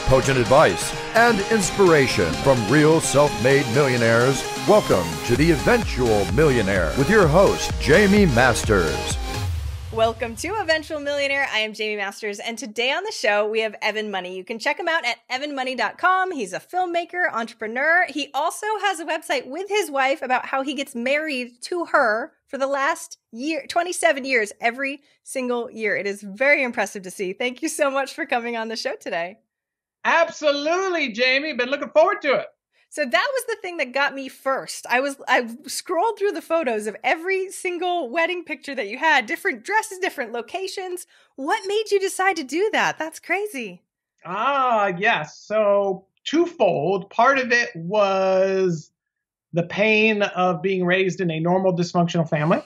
potent advice, and inspiration from real self-made millionaires. Welcome to The Eventual Millionaire with your host, Jaime Masters. Welcome to Eventual Millionaire. I am Jaime Masters, and today on the show, we have Evan Money. You can check him out at evanmoney.com. He's a filmmaker, entrepreneur. He also has a website with his wife about how he gets married to her for the last year, 27 years, every single year. It is very impressive to see. Thank you so much for coming on the show today. Absolutely, Jaime. Been looking forward to it. So that was the thing that got me first. I scrolled through the photos of every single wedding picture that you had, different dresses, different locations. What made you decide to do that? That's crazy. Yes. So twofold. Part of it was the pain of being raised in a normal dysfunctional family.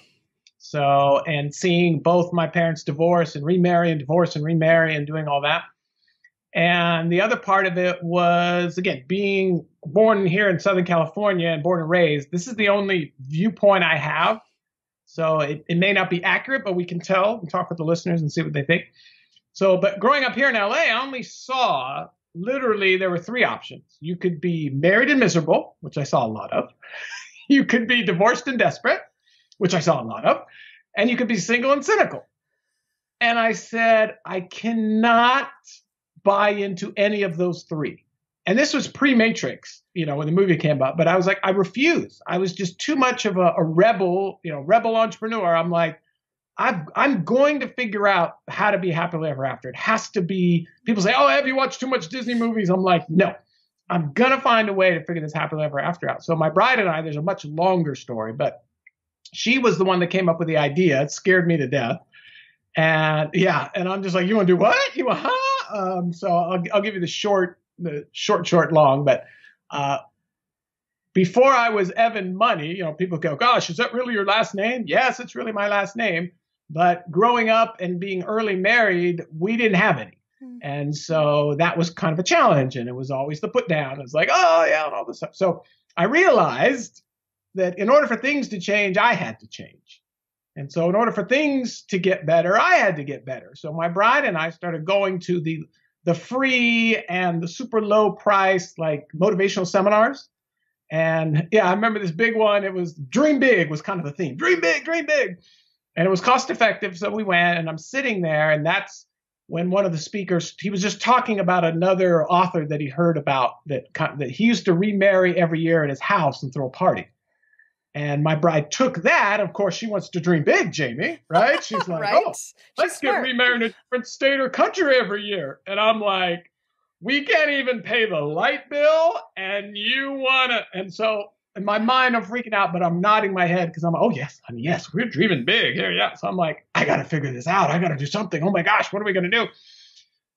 So, and seeing both my parents divorce and remarry and divorce and remarry and doing all that. And the other part of it was, again, being born here in Southern California and born and raised. This is the only viewpoint I have. So it may not be accurate, but we can tell and talk with the listeners and see what they think. So, but growing up here in LA, I only saw, literally, there were three options. You could be married and miserable, which I saw a lot of. You could be divorced and desperate, which I saw a lot of. And you could be single and cynical. And I said, I cannot buy into any of those three. And this was pre-Matrix, when the movie came out. But I was like, I refuse. I was just too much of a rebel, rebel entrepreneur. I'm like, I'm going to figure out how to be happily ever after. It has to be, people say, oh, have you watched too much Disney movies? I'm like, no, I'm going to find a way to figure this happily ever after out. So my bride and I, there's a much longer story, but she was the one that came up with the idea. It scared me to death. And I'm just like, you want to do what? You want, huh? So I'll give you the short, long. But before I was Evan Money, people go, gosh, is that really your last name? Yes, it's really my last name. But growing up and being early married, we didn't have any. And so that was kind of a challenge. And it was always the put down. It was like, oh, yeah, and all this stuff. So I realized that in order for things to change, I had to change. And so in order for things to get better, I had to get better. So my bride and I started going to the free and the super low price, like motivational seminars. And I remember this big one. It was Dream Big was kind of the theme. Dream big, dream big. And it was cost effective. So we went and I'm sitting there. And that's when one of the speakers, he was just talking about another author that he heard about that he used to remarry every year at his house and throw a party. And my bride took that. Of course, she wants to dream big, Jaime, right? She's like, right? Let's get remarried in a different state or country every year. And I'm like, we can't even pay the light bill and you want to. And so in my mind, I'm freaking out, but I'm nodding my head because I'm like, oh, yes, honey, yes, we're dreaming big here. Yeah. So I'm like, I got to figure this out. I got to do something. Oh, my gosh, what are we going to do?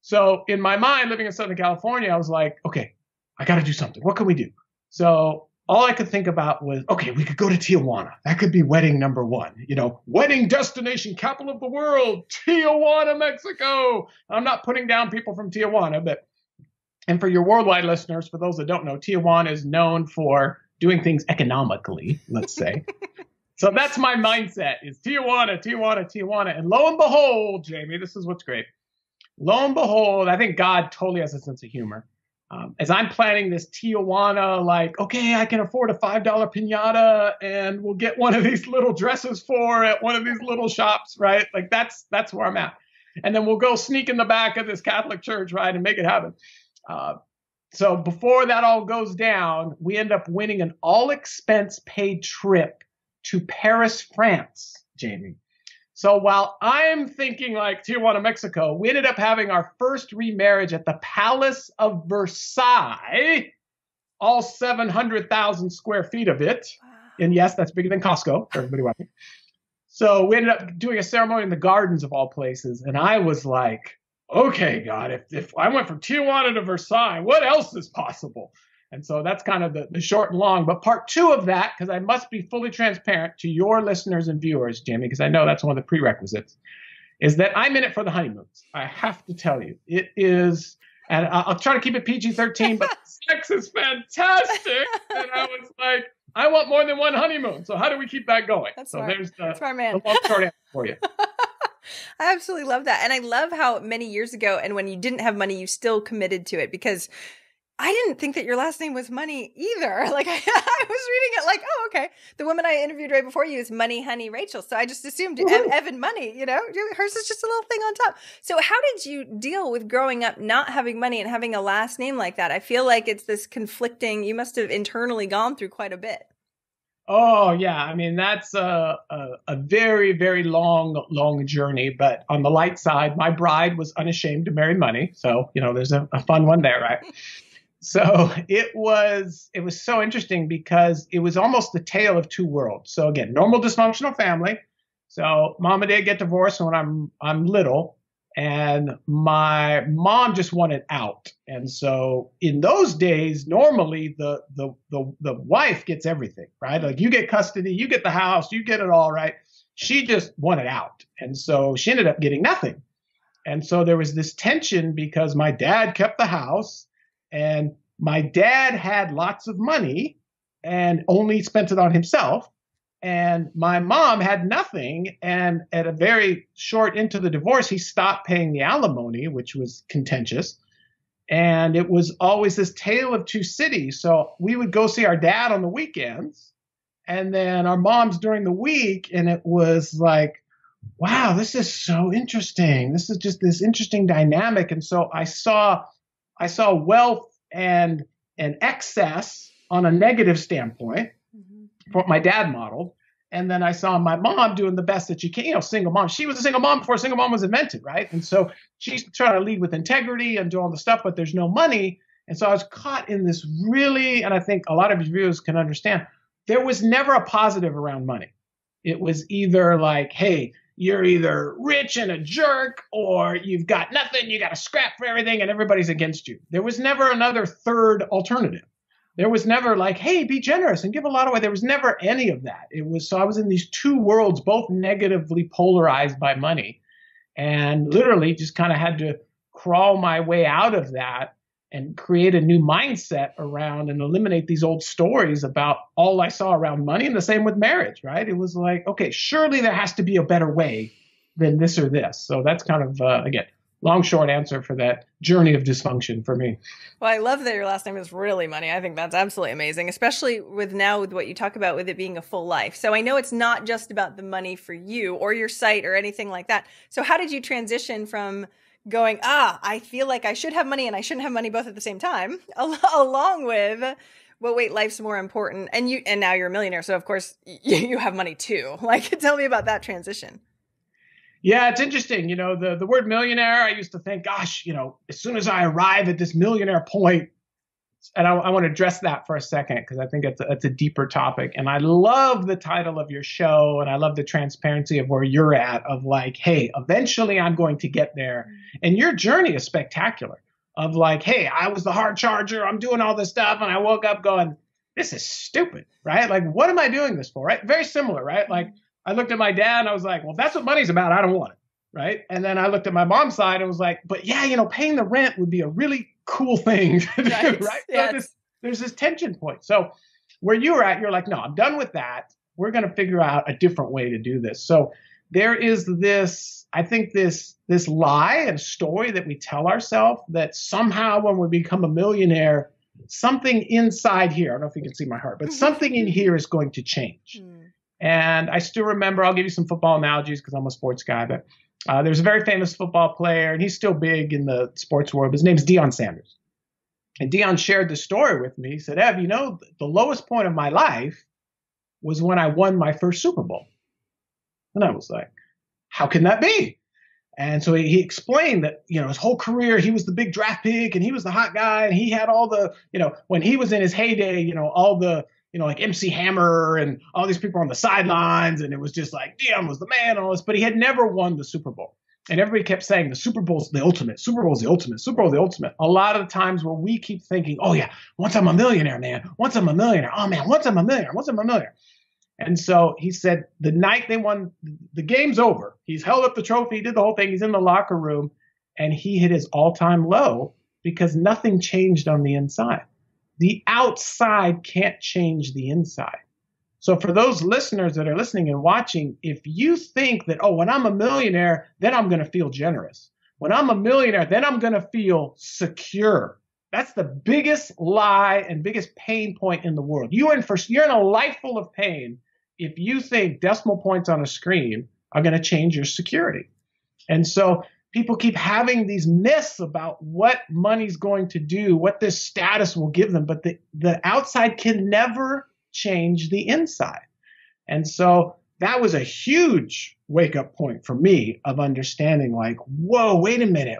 So in my mind, living in Southern California, I was like, okay, I got to do something. What can we do? So all I could think about was, okay, we could go to Tijuana. That could be wedding number one. Wedding destination capital of the world, Tijuana, Mexico. I'm not putting down people from Tijuana, and for your worldwide listeners, for those that don't know, Tijuana is known for doing things economically, let's say. So that's my mindset is Tijuana, Tijuana, Tijuana. And lo and behold, Jaime, this is what's great. Lo and behold, I think God totally has a sense of humor. As I'm planning this Tijuana, like, okay, I can afford a $5 piñata and we'll get one of these little dresses for at one of these little shops, right? Like that's where I'm at. And then we'll go sneak in the back of this Catholic church, right, and make it happen. So before that all goes down, we end up winning an all-expense paid trip to Paris, France, Jaime. So while I'm thinking like Tijuana, Mexico, we ended up having our first remarriage at the Palace of Versailles, all 700,000 square feet of it. Wow. And yes, that's bigger than Costco for everybody watching. So we ended up doing a ceremony in the gardens of all places. And I was like, okay, God, if I went from Tijuana to Versailles, what else is possible? And so that's kind of the short and long. But part two of that, because I must be fully transparent to your listeners and viewers, Jaime, because I know that's one of the prerequisites, is that I'm in it for the honeymoons. I have to tell you. It is, and I'll try to keep it PG-13, but sex is fantastic. And I was like, I want more than one honeymoon. So how do we keep that going? That's so smart. There's the smart man. long short answer for you. I absolutely love that. And I love how many years ago, and when you didn't have money, you still committed to it, because I didn't think that your last name was Money either. Like I was reading it like, oh, okay. The woman I interviewed right before you is Money Honey Rachel. So I just assumed Evan Money, hers is just a little thing on top. So how did you deal with growing up not having money and having a last name like that? I feel like it's this conflicting, you must have internally gone through quite a bit. Oh, yeah. I mean, that's a very, very long journey. But on the light side, my bride was unashamed to marry money. So, there's a fun one there, right? So it was so interesting because it was almost the tale of two worlds. So again, normal dysfunctional family. So mom and dad get divorced when I'm little, and my mom just wanted out. And so in those days, normally the wife gets everything, right? Like you get custody, you get the house, you get it all, right? She just wanted out. And so she ended up getting nothing. And so there was this tension because my dad kept the house. And my dad had lots of money and only spent it on himself. And my mom had nothing. And at a very short into the divorce, he stopped paying the alimony, which was contentious. And it was always this tale of two cities. So we would go see our dad on the weekends and then our moms during the week. And it was like, wow, this is so interesting. This is just this interesting dynamic. And so I saw wealth and excess on a negative standpoint, what my dad modeled. And then I saw my mom doing the best that she can, single mom. She was a single mom before single mom was invented, right? And so she's trying to lead with integrity and do all the stuff, but there's no money. And so I was caught in this really, and I think a lot of viewers can understand, there was never a positive around money. It was either like, hey, you're either rich and a jerk, or you've got nothing, you got to scrap for everything, and everybody's against you. There was never another third alternative. There was never like, hey, be generous and give a lot away. There was never any of that. So I was in these two worlds, both negatively polarized by money, and literally just kind of had to crawl my way out of that and create a new mindset around and eliminate these old stories about all I saw around money. And the same with marriage, right? It was like, okay, surely there has to be a better way than this or this. So that's kind of, again, long, short answer for that journey of dysfunction for me. Well, I love that your last name is really Money. I think that's absolutely amazing, especially with what you talk about with it being a full life. So I know it's not just about the money for you or your site or anything like that. So how did you transition from going, I feel like I should have money and I shouldn't have money both at the same time, along with, well, wait, life's more important. And now you're a millionaire. So of course you have money too. Like, tell me about that transition. Yeah, it's interesting. The word millionaire, I used to think, gosh, as soon as I arrive at this millionaire point, and I want to address that for a second, because I think it's a deeper topic. And I love the title of your show, and I love the transparency of where you're at, of like, hey, eventually I'm going to get there. And your journey is spectacular, of like, hey, I was the hard charger, I'm doing all this stuff, and I woke up going, this is stupid, right? Like, what am I doing this for, right? Very similar, right? Like, I looked at my dad and I was like, well, if that's what money's about, I don't want it, right? And then I looked at my mom's side and was like, but yeah, paying the rent would be a really cool thing to do, right? Yes. So there's this tension point. So where you were at, you're like, no, I'm done with that. We're going to figure out a different way to do this. So there is this, I think this lie and story that we tell ourselves that somehow when we become a millionaire, something inside here, I don't know if you can see my heart, but something in here is going to change. And I still remember, I'll give you some football analogies because I'm a sports guy, but there's a very famous football player, and he's still big in the sports world. His name's Deion Sanders. And Deion shared the story with me. He said, Ev, the lowest point of my life was when I won my first Super Bowl. And I was like, how can that be? And so he explained that, his whole career, he was the big draft pick, and he was the hot guy, and he had all the, when he was in his heyday, all the, like MC Hammer and all these people on the sidelines. And it was just like, Deion was the man, all this, but he had never won the Super Bowl. And everybody kept saying the Super Bowl's the ultimate, Super Bowl's the ultimate, Super Bowl's the ultimate. A lot of the times where we keep thinking, oh yeah, once I'm a millionaire, man, once I'm a millionaire, oh man, once I'm a millionaire. And so he said the night they won, the game's over. He's held up the trophy, he did the whole thing. He's in the locker room and he hit his all-time low because nothing changed on the inside. The outside can't change the inside. So for those listeners that are listening and watching, if you think that, oh, when I'm a millionaire, then I'm going to feel generous. When I'm a millionaire, then I'm going to feel secure. That's the biggest lie and biggest pain point in the world. You're in a life full of pain if you think decimal points on a screen are going to change your security. And so people keep having these myths about what money's going to do, what this status will give them, but the outside can never change the inside. And so that was a huge wake up point for me of understanding like, whoa, wait a minute.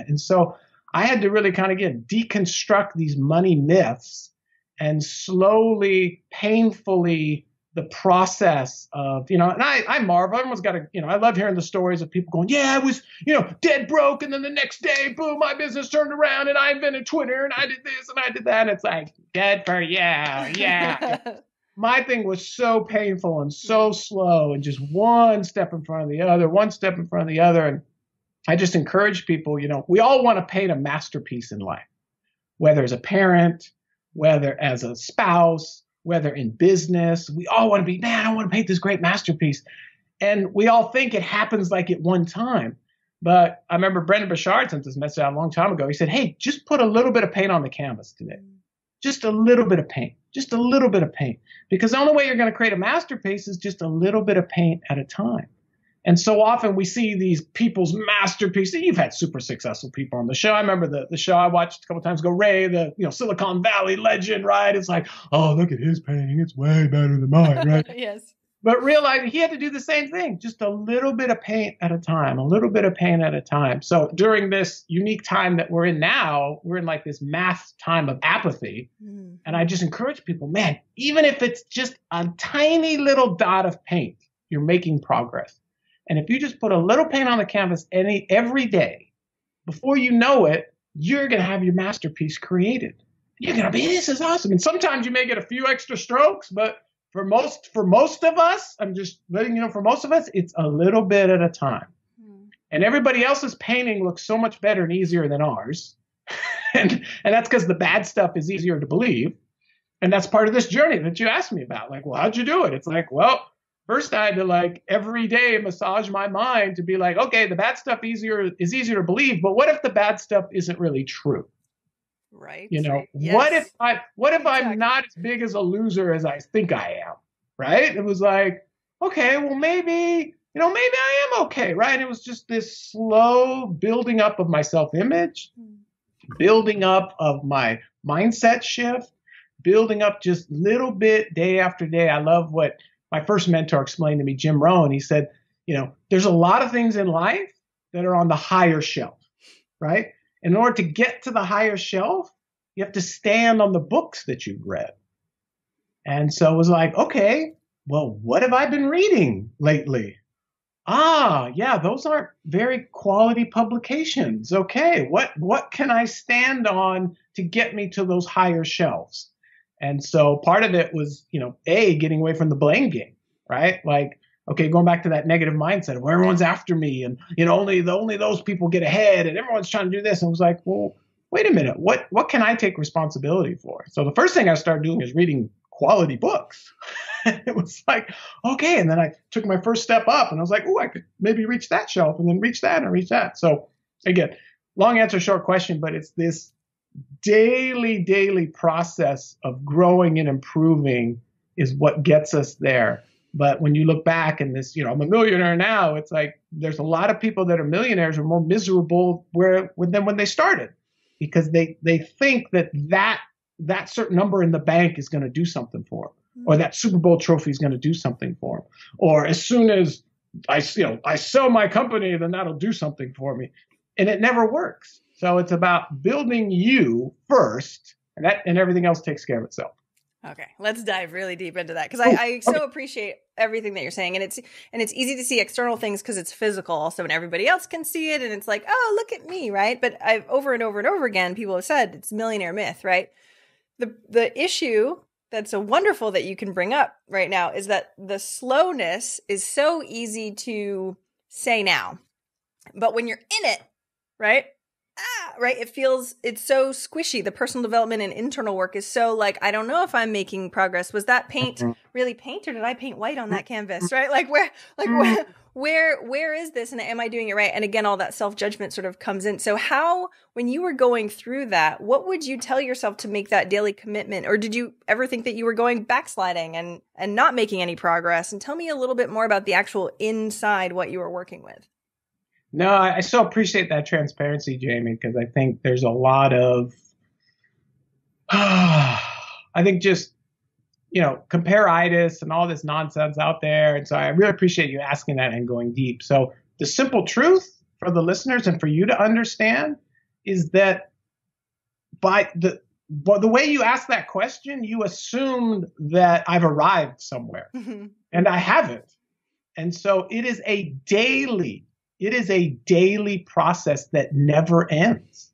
And so I had to really kind of deconstruct these money myths and slowly, painfully, the process of, and I marvel. Everyone's got I love hearing the stories of people going, yeah, I was, dead broke. And then the next day, boom, my business turned around and I invented Twitter and I did this and I did that. And it's like, good for you. Yeah. My thing was so painful and so slow and just one step in front of the other. And I just encourage people, we all want to paint a masterpiece in life, whether as a parent, whether as a spouse, whether in business. We all want to be, man, I want to paint this great masterpiece. And we all think it happens like at one time. But I remember Brendan Burchard sent this message out a long time ago. He said, hey, just put a little bit of paint on the canvas today. Just a little bit of paint. Just a little bit of paint. Because the only way you're going to create a masterpiece is just a little bit of paint at a time. And so often we see these people's masterpieces. You've had super successful people on the show. I remember the show I watched a couple times ago, Ray, the Silicon Valley legend, right? It's like, oh, look at his painting. It's way better than mine, right? Yes. But realizing he had to do the same thing, just a little bit of paint at a time, So during this unique time that we're in now, we're in like this mass time of apathy. Mm-hmm. And I just encourage people, man, even if it's just a tiny little dot of paint, you're making progress. And if you just put a little paint on the canvas every day, before you know it, you're going to have your masterpiece created. You're going to be, this is awesome. And sometimes you may get a few extra strokes, but for most of us, I'm just letting you know, for most of us, it's a little bit at a time. And everybody else's painting looks so much better and easier than ours. and that's because the bad stuff is easier to believe. And that's part of this journey that you asked me about. Like, well, how'd you do it? It's like, well, first I had to every day massage my mind to be like, okay, the bad stuff is easier to believe, but what if the bad stuff isn't really true? Right. Yes. What if Exactly. I'm not as big as a loser as I think I am? Right. It was like, okay, well, maybe I am okay. Right. It was just this slow building up of my self-image, building up of my mindset shift, building up just little bit day after day. I love what my first mentor explained to me, Jim Rohn. He said, there's a lot of things in life that are on the higher shelf, right? In order to get to the higher shelf, you have to stand on the books that you've read. And so it was like, okay, well, what have I been reading lately? Yeah, those aren't very quality publications. Okay, what can I stand on to get me to those higher shelves? And so part of it was, getting away from the blame game, right? Like, okay, going back to that negative mindset where everyone's after me and, only those people get ahead and everyone's trying to do this. And it was like, well, wait a minute, what can I take responsibility for? So the first thing I started doing is reading quality books. It was like, okay. And then I took my first step up and I was like, oh, I could maybe reach that shelf and then reach that and reach that. So again, long answer, short question, but it's this daily process of growing and improving is what gets us there. But when you look back and this, I'm a millionaire now, it's like there's a lot of people that are millionaires are more miserable than when they started because they think that certain number in the bank is going to do something for them, or that Super Bowl trophy is going to do something for them, or as soon as I sell my company, then that'll do something for me. And it never works. So it's about building you first, and everything else takes care of itself. Okay, let's dive really deep into that because I so appreciate everything that you're saying, and it's easy to see external things because it's physical, so when everybody else can see it, and it's like, oh, look at me, right? But I've over and over and over again, people have said it's millionaire myth, right? The issue that's so wonderful that you can bring up right now is that the slowness is so easy to say now, but when you're in it, right? right? It's so squishy. The personal development and internal work is so like, I don't know if I'm making progress. Was that paint really paint, or did I paint white on that canvas, right? Like where is this, and am I doing it right? And again, all that self-judgment sort of comes in. So how, when you were going through that, what would you tell yourself to make that daily commitment? Or did you ever think that you were going backsliding and not making any progress? And tell me a little bit more about the actual inside, what you were working with. No, I so appreciate that transparency, Jamie, because I think there's a lot of, I think just, compare-itis and all this nonsense out there. And so I really appreciate you asking that and going deep. So the simple truth for the listeners and for you to understand is that by the way you asked that question, you assumed that I've arrived somewhere, and I haven't. And so it is a daily process that never ends.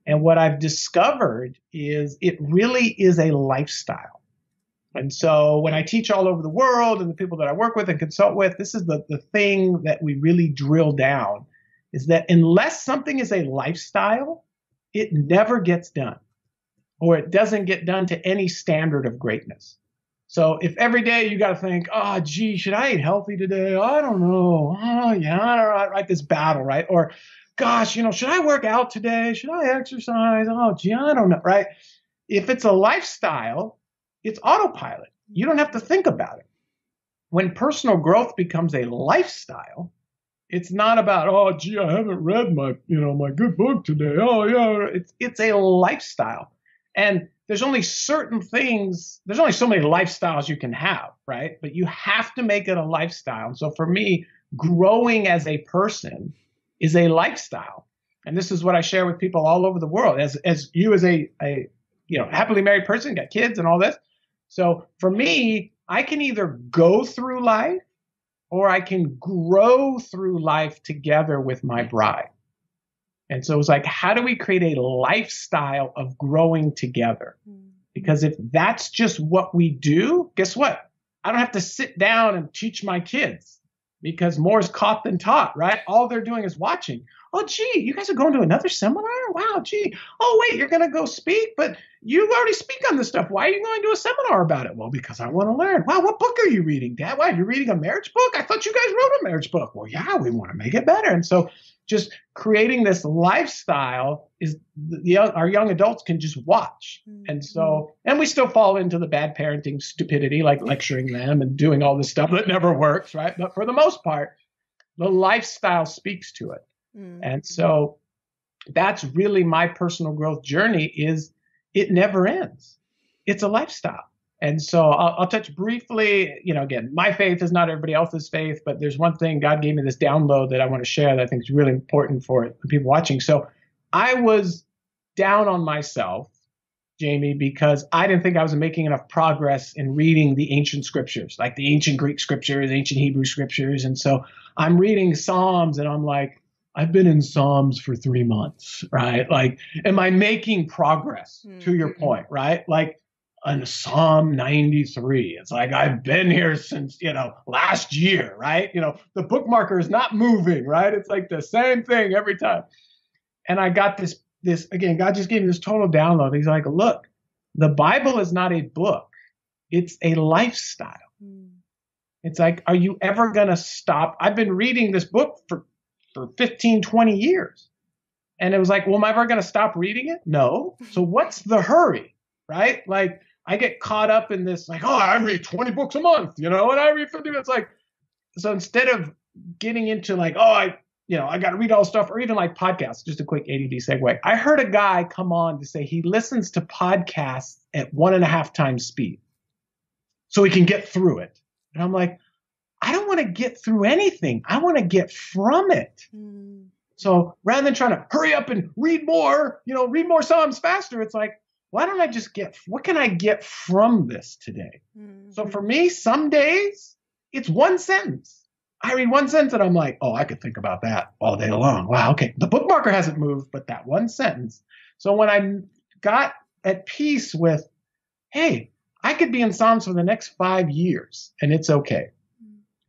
And what I've discovered is it really is a lifestyle. And so when I teach all over the world and the people that I work with and consult with, this is the thing that we really drill down, is that unless something is a lifestyle, it never gets done, or it doesn't get done to any standard of greatness. So if every day you got to think, oh, gee, should I eat healthy today? I don't know. Oh, yeah, I don't know. Right? This battle, right? Or, gosh, should I work out today? Should I exercise? Oh, gee, I don't know, right? If it's a lifestyle, it's autopilot. You don't have to think about it. When personal growth becomes a lifestyle, it's not about, oh, gee, I haven't read my good book today. Oh, yeah. It's a lifestyle. And there's only certain things, there's only so many lifestyles you can have, right? But you have to make it a lifestyle. And so for me, growing as a person is a lifestyle. And this is what I share with people all over the world. As you as a happily married person, got kids and all this. So for me, I can either go through life or I can grow through life together with my bride. And so it was like, how do we create a lifestyle of growing together? Because if that's just what we do, guess what? I don't have to sit down and teach my kids, because more is caught than taught, right? All they're doing is watching. Oh, gee, you guys are going to another seminar? Wow, gee. Oh, wait, you're going to go speak, but you already speak on this stuff. Why are you going to a seminar about it? Well, because I want to learn. Wow, what book are you reading, Dad? Why, you're reading a marriage book? I thought you guys wrote a marriage book. Well, yeah, we want to make it better. And so just creating this lifestyle is our young adults can just watch. And so, and we still fall into the bad parenting stupidity, like lecturing them and doing all this stuff that never works, right? But for the most part, the lifestyle speaks to it. And so that's really my personal growth journey, is it never ends. It's a lifestyle. And so I'll touch briefly, again, my faith is not everybody else's faith, but there's one thing, God gave me this download that I want to share that I think is really important for people watching. So I was down on myself, Jamie, because I didn't think I was making enough progress in reading the ancient scriptures, like the ancient Greek scriptures, ancient Hebrew scriptures. And so I'm reading Psalms and I'm like, I've been in Psalms for 3 months, right? Like, am I making progress, to your point, right? Like on Psalm 93, it's like, I've been here since, last year, right? The bookmarker is not moving, right? It's like the same thing every time. And I got this, again, God just gave me this total download. He's like, look, the Bible is not a book. It's a lifestyle. It's like, are you ever going to stop? I've been reading this book for 15, 20 years. And it was like, well, am I ever going to stop reading it? No. So what's the hurry, right? Like, I get caught up in this, like, oh, I read 20 books a month, and I read 50 minutes. Like, so instead of getting into like, oh, I got to read all this stuff, or even like podcasts, just a quick ADD segue. I heard a guy come on to say he listens to podcasts at 1.5 times speed so he can get through it. And I'm like, I don't want to get through anything. I want to get from it. So rather than trying to hurry up and read more Psalms faster, it's like, why don't I just what can I get from this today? So for me, some days it's one sentence. I read one sentence and I'm like, oh, I could think about that all day long. Wow, okay. The bookmarker hasn't moved, but that one sentence. So when I got at peace with, hey, I could be in Psalms for the next 5 years and it's okay.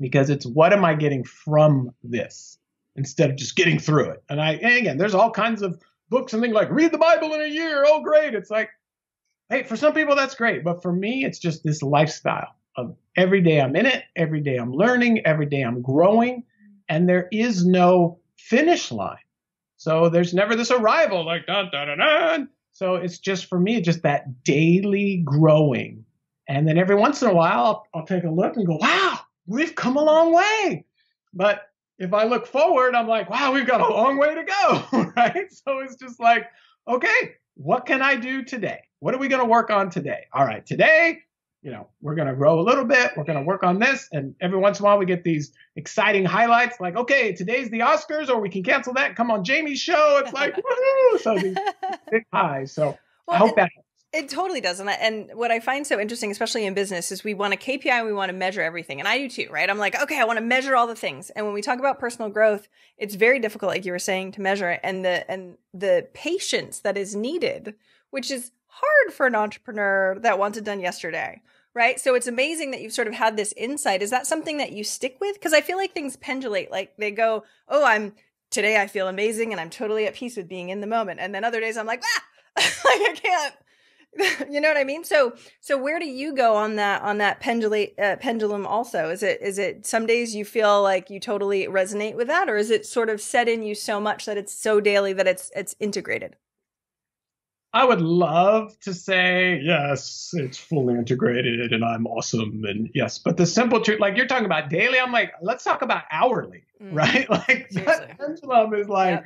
Because it's, what am I getting from this instead of just getting through it? And again, there's all kinds of books and things like read the Bible in a year. Oh, great. It's like, hey, for some people that's great. But for me, it's just this lifestyle of every day I'm in it. Every day I'm learning. Every day I'm growing. And there is no finish line. So there's never this arrival like dun, dun, dun, dun. So it's just for me, just that daily growing. And then every once in a while, I'll take a look and go, wow, we've come a long way. But if I look forward, I'm like, wow, we've got a long way to go, right? So it's just like, okay, what can I do today? What are we going to work on today? All right, today, we're going to grow a little bit. We're going to work on this. And every once in a while, we get these exciting highlights like, okay, today's the Oscars, or we can cancel that and come on Jamie's show. It's like, woohoo! So these big highs. So I hope that helps. It totally does. And what I find so interesting, especially in business, is we want a KPI and we want to measure everything. And I do too, right? I'm like, okay, I want to measure all the things. And when we talk about personal growth, it's very difficult, like you were saying, to measure it. And the patience that is needed, which is hard for an entrepreneur that wants it done yesterday, right? So it's amazing that you've sort of had this insight. Is that something that you stick with? Because I feel like things pendulate. Like they go, oh, today I feel amazing and I'm totally at peace with being in the moment. And then other days I'm like, like I can't. You know what I mean? So where do you go on that pendulum also? Is it some days you feel like you totally resonate with that, or is it sort of set in you so much that it's so daily that it's integrated? I would love to say, yes, it's fully integrated and I'm awesome. And yes, but the simple truth, like you're talking about daily, I'm like, let's talk about hourly, right? Like seriously. That pendulum is like,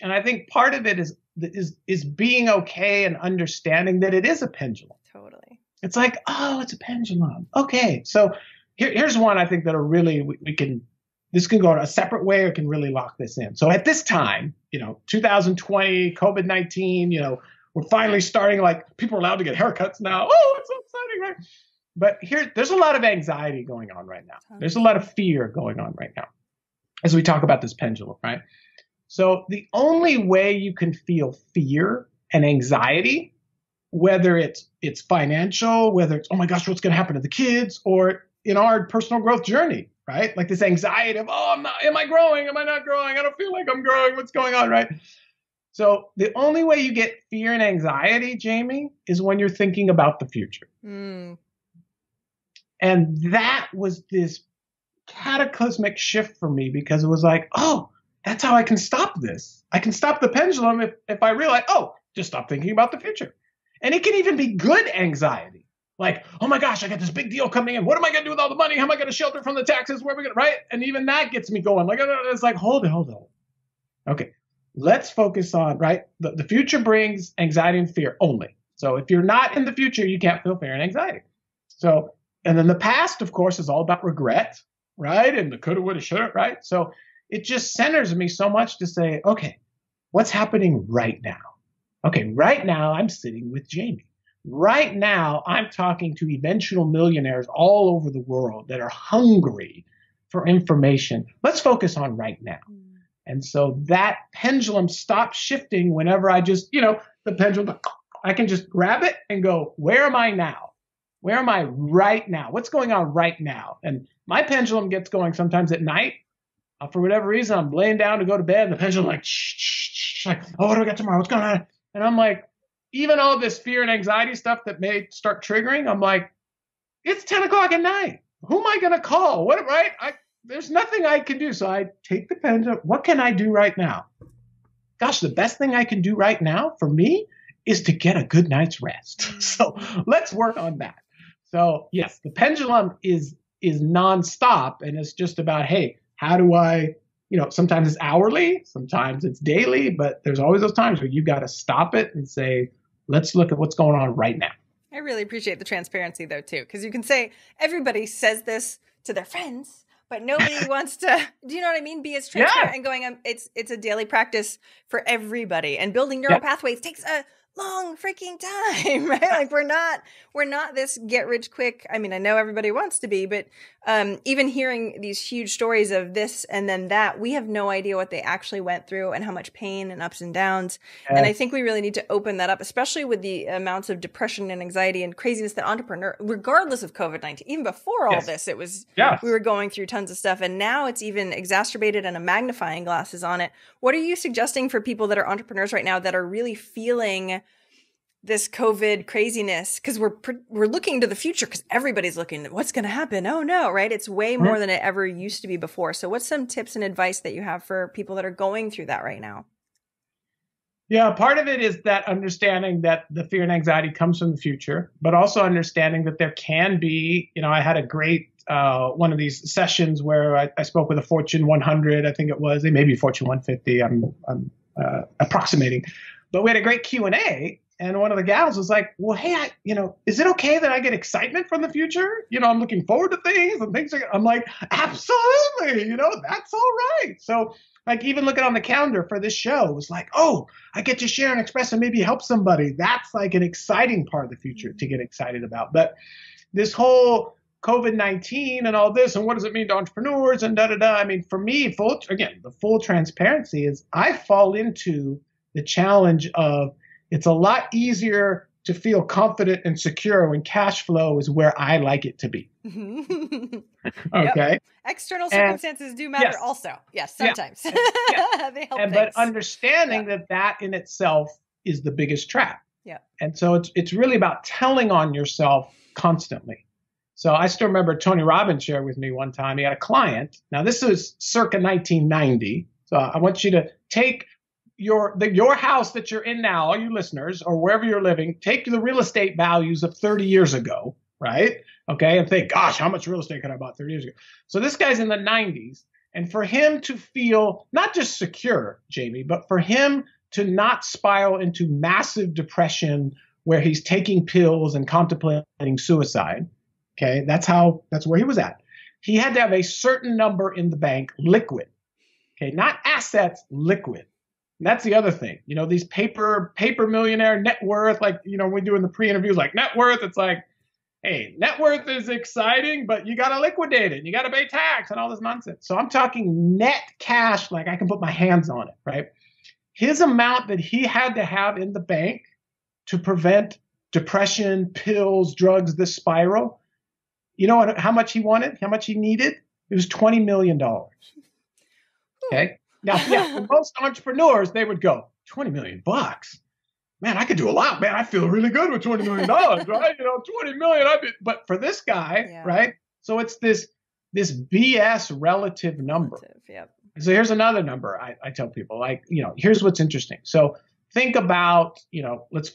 and I think part of it is being okay and understanding that it is a pendulum. Totally. It's like, oh, it's a pendulum. Okay. So here's one I think that'll really, this can go in a separate way or can really lock this in. So at this time, 2020, COVID-19, we're finally starting, like people are allowed to get haircuts now. Oh, it's so exciting, right? But there's a lot of anxiety going on right now. There's a lot of fear going on right now as we talk about this pendulum, right? So the only way you can feel fear and anxiety, whether it's financial, whether it's, oh my gosh, what's going to happen to the kids, or in our personal growth journey, right? Like this anxiety of, oh, am I growing? Am I not growing? I don't feel like I'm growing. What's going on, right? So the only way you get fear and anxiety, Jamie, is when you're thinking about the future. And that was this cataclysmic shift for me, because it was like, oh, that's how I can stop this. I can stop the pendulum if I realize, oh, just stop thinking about the future. And it can even be good anxiety. Like, oh my gosh, I got this big deal coming in. What am I going to do with all the money? How am I going to shelter from the taxes? Where are we going to, right? And even that gets me going. Like, it's like, hold it. Okay, let's focus on, right? The future brings anxiety and fear only. So if you're not in the future, you can't feel fear and anxiety. So, and then the past, of course, is all about regret, right? And the coulda, woulda, shoulda, right? So it just centers me so much to say, okay, what's happening right now? Okay, right now I'm sitting with Jamie. Right now I'm talking to eventual millionaires all over the world that are hungry for information. Let's focus on right now. And so that pendulum stops shifting whenever I just, the pendulum, I can just grab it and go, where am I now? Where am I right now? What's going on right now? And my pendulum gets going sometimes at night. For whatever reason, I'm laying down to go to bed, and the pendulum like, like, oh, what do I got tomorrow? What's going on? And I'm like, even all this fear and anxiety stuff that may start triggering, I'm like, it's 10 o'clock at night. Who am I going to call? What, right? There's nothing I can do. So I take the pendulum. What can I do right now? Gosh, the best thing I can do right now for me is to get a good night's rest. So let's work on that. So yes, the pendulum is nonstop, and it's just about, hey, how do I, sometimes it's hourly, sometimes it's daily, but there's always those times where you got to stop it and say, let's look at what's going on right now. I really appreciate the transparency though, too, because you can say everybody says this to their friends, but nobody wants to, do you know what I mean? Be as transparent and going, it's a daily practice for everybody, and building neural pathways takes a long freaking time, right? Like we're not this get rich quick. I mean, I know everybody wants to be, but even hearing these huge stories of this and then that, we have no idea what they actually went through and how much pain and ups and downs. And I think we really need to open that up, especially with the amounts of depression and anxiety and craziness that entrepreneur, regardless of COVID-19, even before all this, it was, we were going through tons of stuff. And now it's even exacerbated and a magnifying glass is on it. What are you suggesting for people that are entrepreneurs right now that are really feeling this COVID craziness? Because we're looking to the future because everybody's looking at what's going to happen. Oh no, right? It's way more than it ever used to be before. So what's some tips and advice that you have for people that are going through that right now? Yeah, part of it is that understanding that the fear and anxiety comes from the future, but also understanding that there can be, I had a great one of these sessions where I spoke with a Fortune 100, I think it was, it may be Fortune 150, I'm approximating, but we had a great Q&A. And one of the gals was like, well, hey, is it okay that I get excitement from the future? I'm looking forward to things and things. I'm like, absolutely, that's all right. So like even looking on the calendar for this show it was like, oh, I get to share and express and maybe help somebody. That's like an exciting part of the future to get excited about. But this whole COVID-19 and all this, and what does it mean to entrepreneurs and da-da-da. I mean, for me, the full transparency is I fall into the challenge of it's a lot easier to feel confident and secure when cash flow is where I like it to be. Okay. Yep. External circumstances do matter also. Yes, sometimes. Yeah. They help but understanding that in itself is the biggest trap. Yeah. And so it's really about telling on yourself constantly. So I still remember Tony Robbins shared with me one time, he had a client. Now this was circa 1990. So I want you to take your house that you're in now, all you listeners, or wherever you're living, take the real estate values of 30 years ago, right? Okay, and think, gosh, how much real estate could I bought 30 years ago? So this guy's in the 90s, and for him to feel not just secure, Jamie, but for him to not spiral into massive depression where he's taking pills and contemplating suicide, okay, that's where he was at. He had to have a certain number in the bank, liquid, okay, not assets, liquid. And that's the other thing, these paper millionaire net worth, like, we do in the pre-interviews, like net worth, it's like, hey, net worth is exciting, but you got to liquidate it. You got to pay tax and all this nonsense. So I'm talking net cash, like I can put my hands on it, right? His amount that he had to have in the bank to prevent depression, pills, drugs, this spiral, how much he wanted, how much he needed? It was $20 million. Okay. Now, for most entrepreneurs, they would go, 20 million bucks. Man, I could do a lot, man. I feel really good with $20 million, right? 20 million. But for this guy, right? So it's this BS relative number. Yep. So here's another number I tell people, like, here's what's interesting. So think about, let's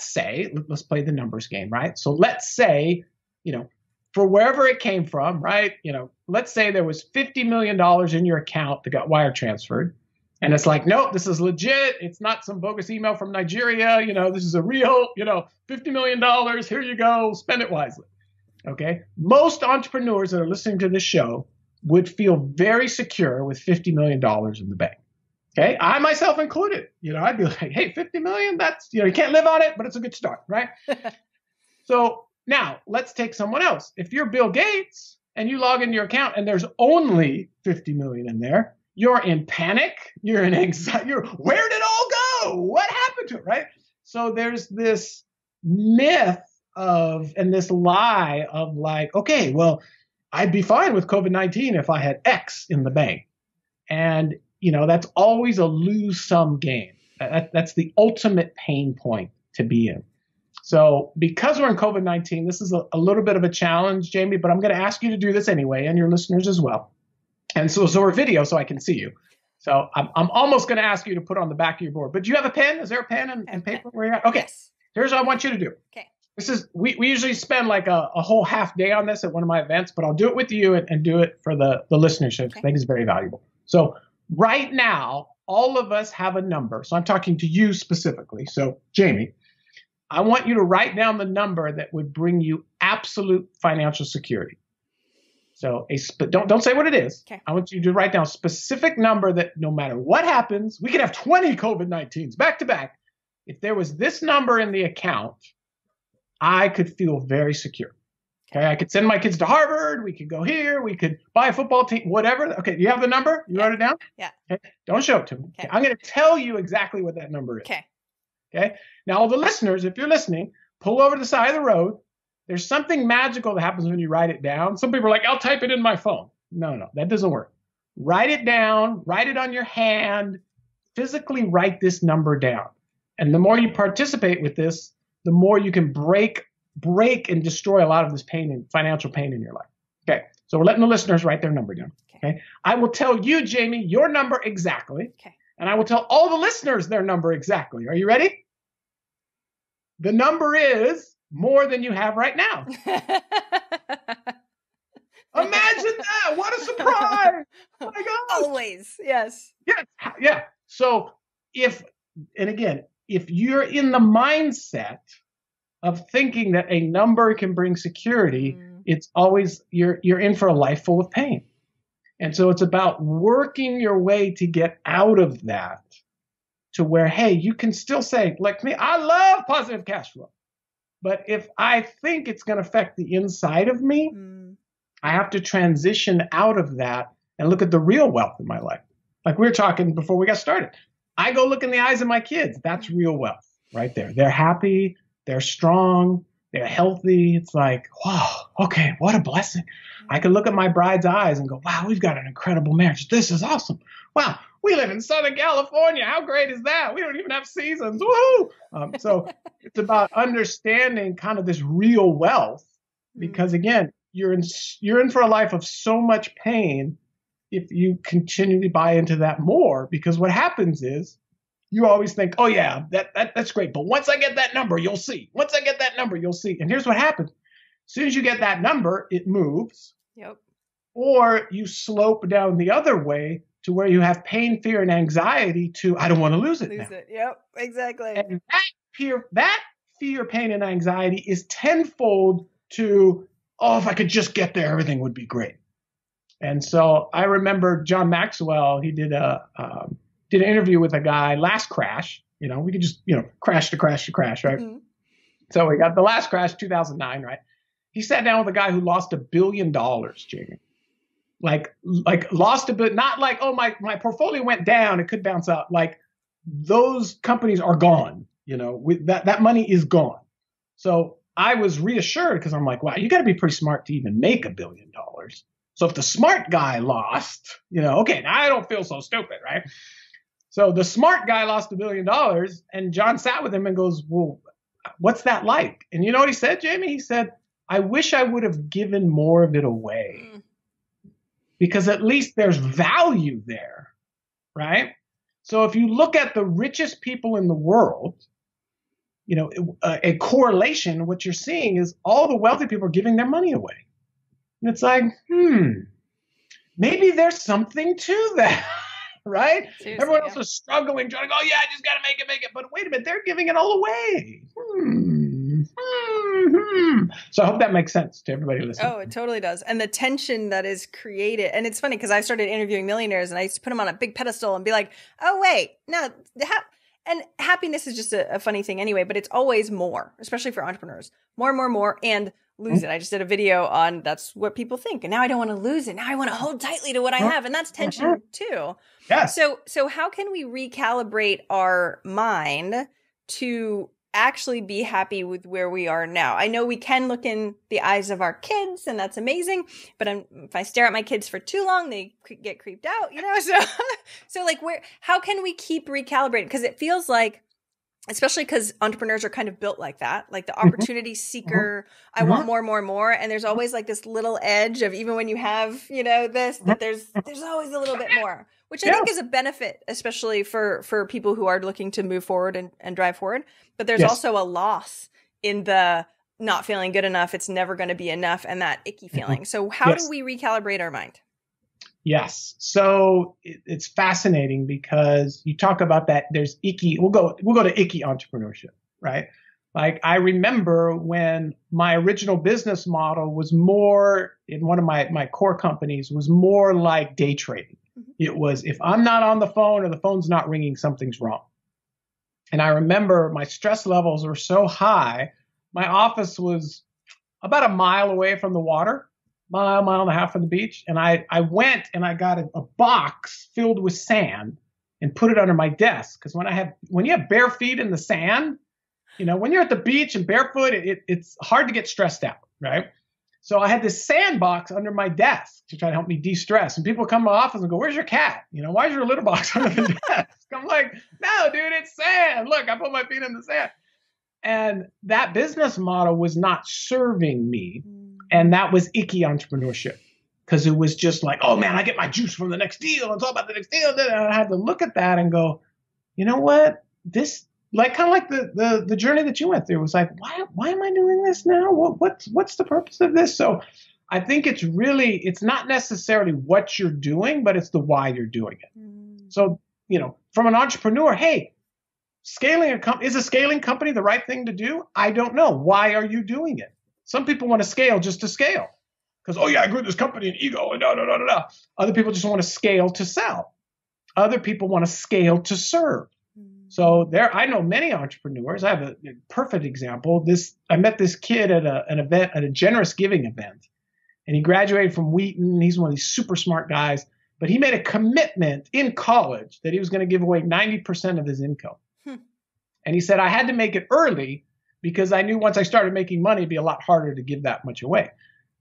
say, let's play the numbers game, right? So let's say, for wherever it came from, right? Let's say there was $50 million in your account that got wire transferred. And it's like, nope, this is legit. It's not some bogus email from Nigeria. This is a real, $50 million. Here you go. Spend it wisely. Okay. Most entrepreneurs that are listening to this show would feel very secure with $50 million in the bank. Okay. I myself included, I'd be like, hey, 50 million, that's, you can't live on it, but it's a good start. Right. So now let's take someone else. If you're Bill Gates and you log into your account and there's only 50 million in there, you're in panic. You're in anxiety. Where did it all go? What happened to it? Right. So there's this myth and this lie of like, okay, well, I'd be fine with COVID-19 if I had X in the bank. And, that's always a lose-sum game. That's the ultimate pain point to be in. So because we're in COVID-19, this is a little bit of a challenge, Jamie, but I'm going to ask you to do this anyway, and your listeners as well. And so we're video so I can see you. So I'm almost going to ask you to put on the back of your board. But do you have a pen? Is there a pen and paper where you're at? Okay. Yes. Here's what I want you to do. Okay. This is we usually spend like a whole half day on this at one of my events, but I'll do it with you and do it for the listenership. Okay. I think it's very valuable. So right now, all of us have a number. So I'm talking to you specifically. So Jamie, I want you to write down the number that would bring you absolute financial security. So don't say what it is. Okay. I want you to write down a specific number that no matter what happens, we could have 20 COVID-19s back to back. if there was this number in the account, I could feel very secure. Okay, I could send my kids to Harvard. We could go here. We could buy a football team, whatever. Okay, you have the number? You wrote it down? Yeah. Okay, don't show it to me. Okay. I'm going to tell you exactly what that number is. Okay. Okay. Now, all the listeners, if you're listening, pull over to the side of the road. There's something magical that happens when you write it down. Some people are like, I'll type it in my phone. No, that doesn't work. Write it down. Write it on your hand. Physically write this number down. And the more you participate with this, the more you can break and destroy a lot of this pain and financial pain in your life. Okay. So we're letting the listeners write their number down. Okay. I will tell you, Jamie, your number exactly. Okay. And I will tell all the listeners their number exactly. Are you ready? The number is more than you have right now. Imagine that. What a surprise. Oh my God. Always. Yes. Yeah. So if you're in the mindset of thinking that a number can bring security, it's always, you're in for a life full of pain. And so it's about working your way to get out of that to where, hey, you can still say, like me, I love positive cash flow. But if I think it's going to affect the inside of me, I have to transition out of that and look at the real wealth in my life. Like we were talking before we got started. I go look in the eyes of my kids. That's real wealth right there. They're happy. They're strong. They're healthy. It's like, wow, okay, what a blessing. I can look at my bride's eyes and go, wow, we've got an incredible marriage. This is awesome. Wow, we live in Southern California. How great is that? We don't even have seasons. Woohoo! So it's about understanding kind of this real wealth because, again, you're in for a life of so much pain if you continually buy into that more, because what happens is you always think, oh yeah, that's great. But once I get that number, you'll see. Once I get that number, you'll see. And here's what happens. As soon as you get that number, it moves. Yep. Or you slope down the other way to where you have pain, fear, and anxiety to, I don't want to lose it now. Yep, exactly. And that fear, pain, and anxiety is tenfold to, oh, if I could just get there, everything would be great. And so I remember John Maxwell, he did an interview with a guy, last crash, we could just, crash to crash to crash, right? Mm-hmm. So we got the last crash, 2009, right? He sat down with a guy who lost $1 billion, Jamie. Like lost a bit, not like, oh, my portfolio went down, it could bounce up. Like those companies are gone, that money is gone. So I was reassured because I'm like, wow, you got to be pretty smart to even make $1 billion. So if the smart guy lost, okay, now I don't feel so stupid, right? So the smart guy lost $1 billion, and John sat with him and goes, well, what's that like? And you know what he said, Jamie? He said, I wish I would have given more of it away because at least there's value there, right? So if you look at the richest people in the world, a correlation, what you're seeing is all the wealthy people are giving their money away. And it's like, maybe there's something to that, right? Seriously, everyone else is struggling, trying to go, yeah, I just got to make it. But wait a minute, they're giving it all away. So I hope that makes sense to everybody listening. Oh, it totally does. And the tension that is created. And it's funny because I started interviewing millionaires and I used to put them on a big pedestal and be like, oh, wait, no. And happiness is just a funny thing anyway, but it's always more, especially for entrepreneurs. More, and lose it. I just did a video on that's what people think. And now I don't want to lose it. Now I want to hold tightly to what I have. And that's tension too. Yeah. So how can we recalibrate our mind to actually be happy with where we are now? I know we can look in the eyes of our kids and that's amazing, but if I stare at my kids for too long, they get creeped out, so like how can we keep recalibrating? Because it feels like, especially because entrepreneurs are kind of built like that, like the opportunity seeker, I want more. And there's always like this little edge of, even when you have, this, that there's always a little bit more, which I think is a benefit, especially for people who are looking to move forward and drive forward. But there's also a loss in the not feeling good enough. It's never going to be enough. And that icky feeling. So how do we recalibrate our mind? Yes. So it's fascinating because you talk about that. There's icky. We'll go to icky entrepreneurship, right? Like I remember when my original business model was more in one of my core companies was more like day trading. It was, if I'm not on the phone or the phone's not ringing, something's wrong. And I remember my stress levels were so high. My office was about a mile away from the water, mile and a half from the beach. And I went and I got a box filled with sand and put it under my desk. Because when you have bare feet in the sand, when you're at the beach and barefoot, it's hard to get stressed out, right? So I had this sandbox under my desk to try to help me de-stress. And people come to my office and go, "Where's your cat? Why is your litter box under the desk?" I'm like, "No, dude, it's sand. Look, I put my feet in the sand." And that business model was not serving me. And that was icky entrepreneurship, because it was just like, "Oh man, I get my juice from the next deal. It's all about the next deal." And I had to look at that and go, you know what? This, like, kind of like the journey that you went through, was like, why am I doing this now? What's the purpose of this? So I think it's not necessarily what you're doing, but it's the why you're doing it. So, from an entrepreneur, hey, is a scaling company the right thing to do? I don't know. Why are you doing it? Some people want to scale just to scale because, oh yeah, I grew this company in ego and da da da da da. Other people just want to scale to sell. Other people want to scale to serve. So I know many entrepreneurs. I have a perfect example. I met this kid at an event, at a generous giving event, and he graduated from Wheaton. He's one of these super smart guys, but he made a commitment in college that he was going to give away 90% of his income. And he said, I had to make it early because I knew once I started making money, it'd be a lot harder to give that much away.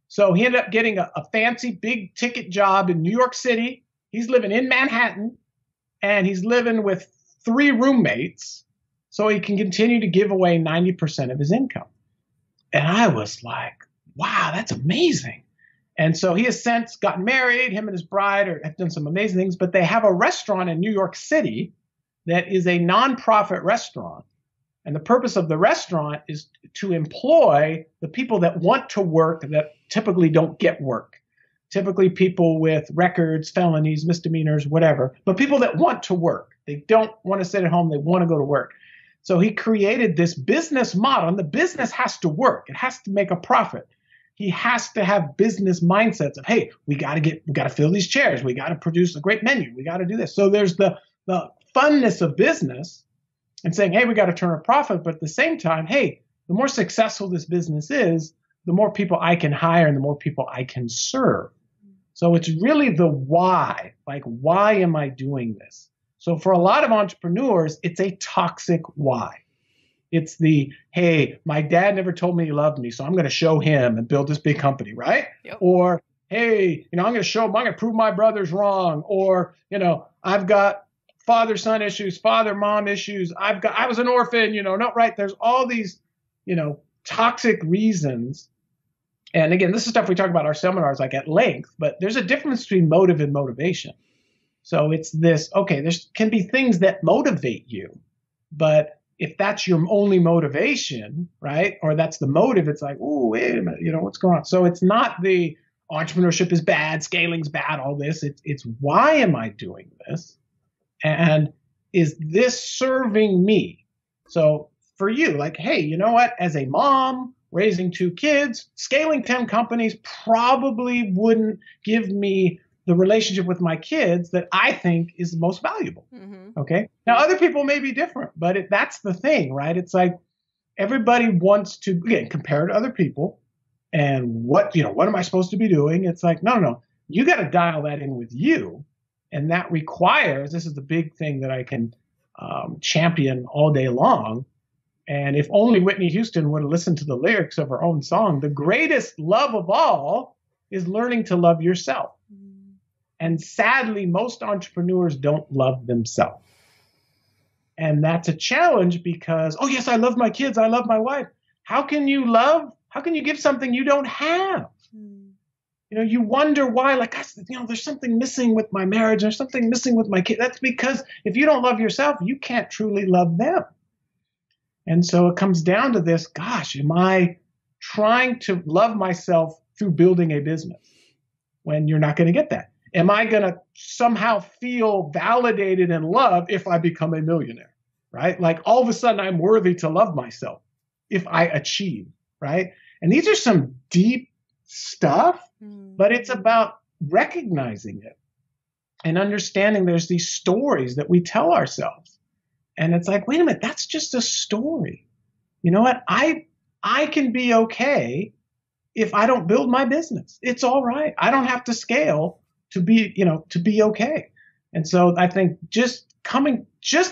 So he ended up getting a fancy big ticket job in New York City. He's living in Manhattan, and he's living with 3 roommates so he can continue to give away 90% of his income. And I was like, wow, that's amazing. And so he has since gotten married. Him and his bride have done some amazing things, but they have a restaurant in New York City that is a nonprofit restaurant. And the purpose of the restaurant is to employ the people that want to work that typically don't get work. Typically people with records, felonies, misdemeanors, whatever, but people that want to work. They don't want to sit at home. They want to go to work. So he created this business model, and the business has to work. It has to make a profit. He has to have business mindsets of, hey, we got to fill these chairs. We got to produce a great menu. We got to do this. So there's the funness of business and saying, hey, we got to turn a profit. But at the same time, hey, the more successful this business is, the more people I can hire and the more people I can serve. So it's really the why, like, why am I doing this? So for a lot of entrepreneurs, it's a toxic why. It's the, hey, my dad never told me he loved me, so I'm going to show him and build this big company, right? Yep. Or, hey, I'm going to prove my brother's wrong. Or, I've got father-son issues, father-mom issues. I was an orphan, right? There's all these, toxic reasons. And again, this is stuff we talk about in our seminars, like, at length, but there's a difference between motive and motivation. So it's this, okay, there can be things that motivate you, but if that's your only motivation, right, or that's the motive, it's like, oh, wait a minute, what's going on? So it's not the entrepreneurship is bad, scaling's bad, all this. It's why am I doing this? And is this serving me? So for you, like, hey, you know what? As a mom raising 2 kids, scaling 10 companies probably wouldn't give me the relationship with my kids that I think is most valuable. Mm-hmm. Okay. Now, other people may be different, but that's the thing, right? It's like everybody wants to, again, compare to other people and what am I supposed to be doing? It's like, no, you got to dial that in with you. And that requires, this is the big thing that I can champion all day long. And if only Whitney Houston would have listened to the lyrics of her own song, the greatest love of all is learning to love yourself. And sadly, most entrepreneurs don't love themselves. And that's a challenge because, oh, yes, I love my kids. I love my wife. How can you give something you don't have? You wonder why, like, there's something missing with my marriage. There's something missing with my kid. That's because if you don't love yourself, you can't truly love them. And so it comes down to this, gosh, am I trying to love myself through building a business when you're not going to get that? Am I going to somehow feel validated and loved if I become a millionaire, right? Like all of a sudden I'm worthy to love myself if I achieve, right? And these are some deep stuff, but it's about recognizing it and understanding there's these stories that we tell ourselves. And it's like, wait a minute, that's just a story. You know what? I can be okay if I don't build my business. It's all right. I don't have to scale to be okay. And so I think just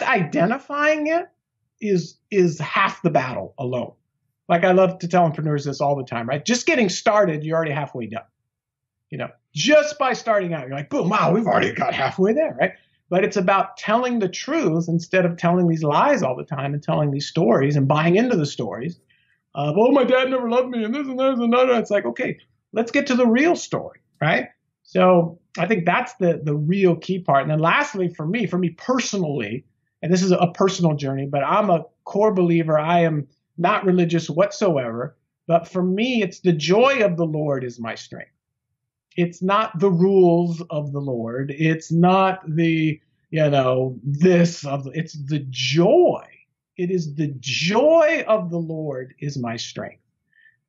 identifying it is half the battle alone. Like I love to tell entrepreneurs this all the time, right? Just getting started, you're already halfway done. Just by starting out, you're like, boom, wow, we've already got halfway there, right? But it's about telling the truth instead of telling these lies all the time and telling these stories and buying into the stories of, oh, my dad never loved me and this and that and that. It's like, okay, let's get to the real story, right? So I think that's the real key part. And then lastly, for me personally, and this is a personal journey, but I'm a core believer. I am not religious whatsoever. But for me, it's the joy of the Lord is my strength. It's not the rules of the Lord. It's not the, it's the joy. It is the joy of the Lord is my strength.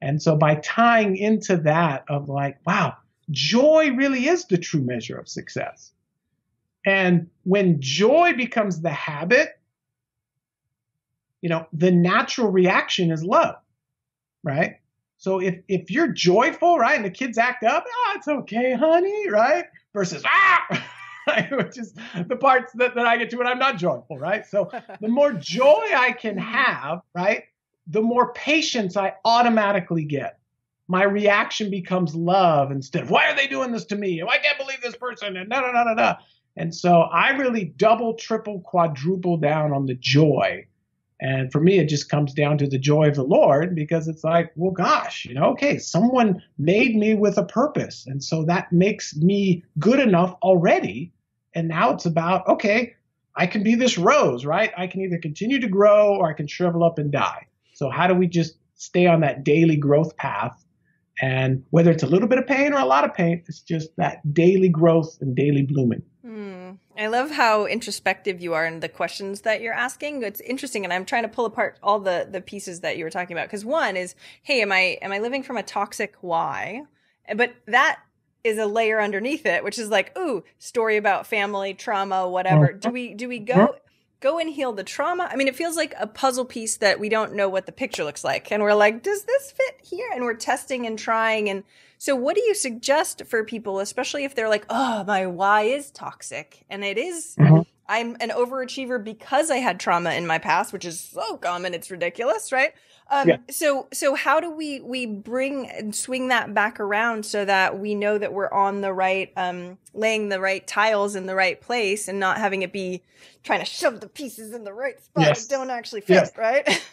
And so by tying into that of like, wow, joy really is the true measure of success. And when joy becomes the habit, the natural reaction is love, right? So if you're joyful, right, and the kids act up, it's okay, honey, right? Versus, right? Which is the parts that I get to when I'm not joyful, right? So the more joy I can have, right, the more patience I automatically get. My reaction becomes love instead of, why are they doing this to me? I can't believe this person, and da. And so I really double, triple, quadruple down on the joy. And for me, it just comes down to the joy of the Lord, because it's like, well, gosh, okay, someone made me with a purpose. And so that makes me good enough already. And now it's about, okay, I can be this rose, right? I can either continue to grow or I can shrivel up and die. So how do we just stay on that daily growth path? And whether it's a little bit of pain or a lot of pain, it's just that daily growth and daily blooming. I love how introspective you are in the questions that you're asking. It's interesting. And I'm trying to pull apart all the pieces that you were talking about. Because one is, hey, am I living from a toxic why? But that is a layer underneath it, which is like, ooh, story about family, trauma, whatever. Do we go and heal the trauma? I mean, it feels like a puzzle piece that we don't know what the picture looks like. And we're like, does this fit here? And we're testing and trying. And so what do you suggest for people, especially if they're like, oh, my why is toxic? And it is, I'm an overachiever because I had trauma in my past, which is so common. It's ridiculous, right? So how do we bring and swing that back around so that we know that we're on the right, laying the right tiles in the right place and not having it be trying to shove the pieces in the right spot that don't actually fit, right?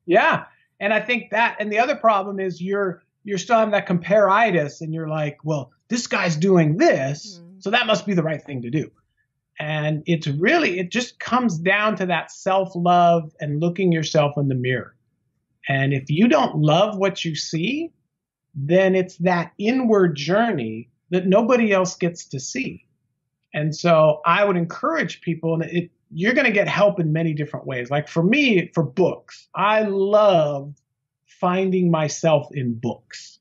Yeah. And I think that, and the other problem is you're still having that comparitis and you're like, well, this guy's doing this, so that must be the right thing to do. And it just comes down to that self-love and looking yourself in the mirror. And if you don't love what you see, then it's that inward journey that nobody else gets to see. And so I would encourage people, and you're going to get help in many different ways. Like for me, for books, I love finding myself in books.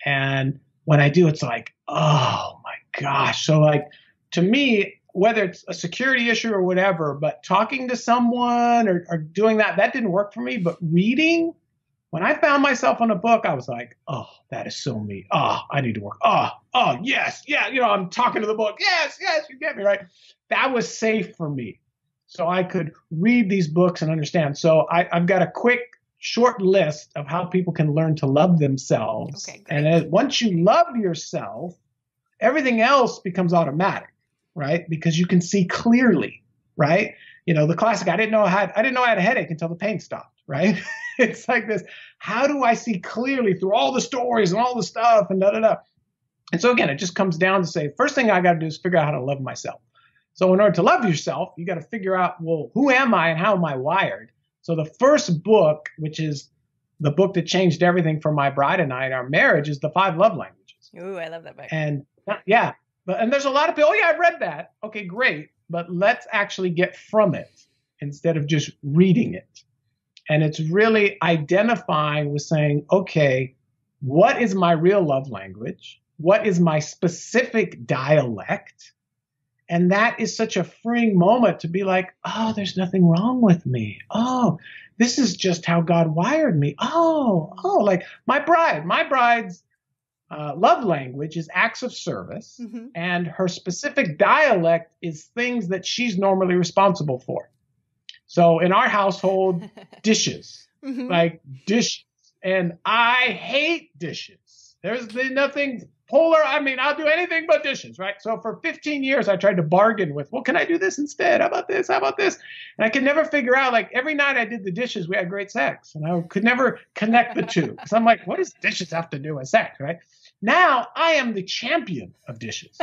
And when I do, it's like, oh my gosh. So like, to me, whether it's a security issue or whatever, but talking to someone or doing that didn't work for me. But reading, when I found myself on a book, I was like, oh, that is so me. Oh, I need to work. Oh, yes. Yeah. I'm talking to the book. Yes, you get me, right? That was safe for me. So I could read these books and understand. So I've got a quick, short list of how people can learn to love themselves. Okay, great. And once you love yourself, everything else becomes automatic. Right? Because you can see clearly, right? The classic, I didn't know I had a headache until the pain stopped, right? It's like this, how do I see clearly through all the stories and all the stuff and da-da-da? And so again, it just comes down to say, first thing I got to do is figure out how to love myself. So in order to love yourself, you got to figure out, well, who am I and how am I wired? So the first book, which is the book that changed everything for my bride and I in our marriage, is The 5 Love Languages. Ooh, I love that book. And yeah. And there's a lot of people, oh yeah, I've read that. Okay, great. But let's actually get from it instead of just reading it. And it's really identifying with saying, okay, what is my real love language? What is my specific dialect? And that is such a freeing moment to be like, oh, there's nothing wrong with me. Oh, this is just how God wired me. Oh, like my bride's love language is acts of service, and her specific dialect is things that she's normally responsible for. So in our household, dishes, like dishes. And I hate dishes. There's nothing polar. I mean, I'll do anything but dishes, right? So for 15 years, I tried to bargain with, well, can I do this instead? How about this? How about this? And I could never figure out, like, every night I did the dishes, we had great sex. And I could never connect the two. So I'm like, what does dishes have to do with sex, right? Now I am the champion of dishes.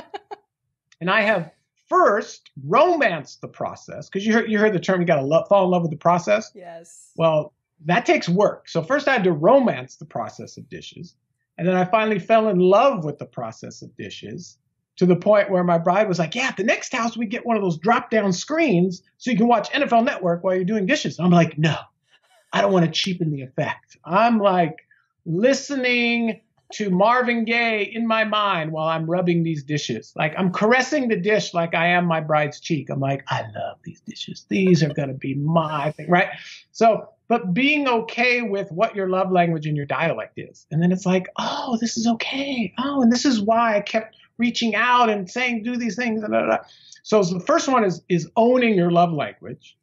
And I have first romanced the process, because you heard the term, you got to fall in love with the process. Yes. Well, that takes work. So first I had to romance the process of dishes. And then I finally fell in love with the process of dishes, to the point where my bride was like, yeah, at the next house, we get one of those drop down screens so you can watch NFL Network while you're doing dishes. And I'm like, no, I don't want to cheapen the effect. I'm like listening to Marvin Gaye in my mind while I'm rubbing these dishes. Like I'm caressing the dish like I am my bride's cheek. I'm like, I love these dishes. These are going to be my thing, right? So, but being okay with what your love language and your dialect is. And then it's like, oh, this is okay. Oh, and this is why I kept reaching out and saying, do these things. So the first one is owning your love language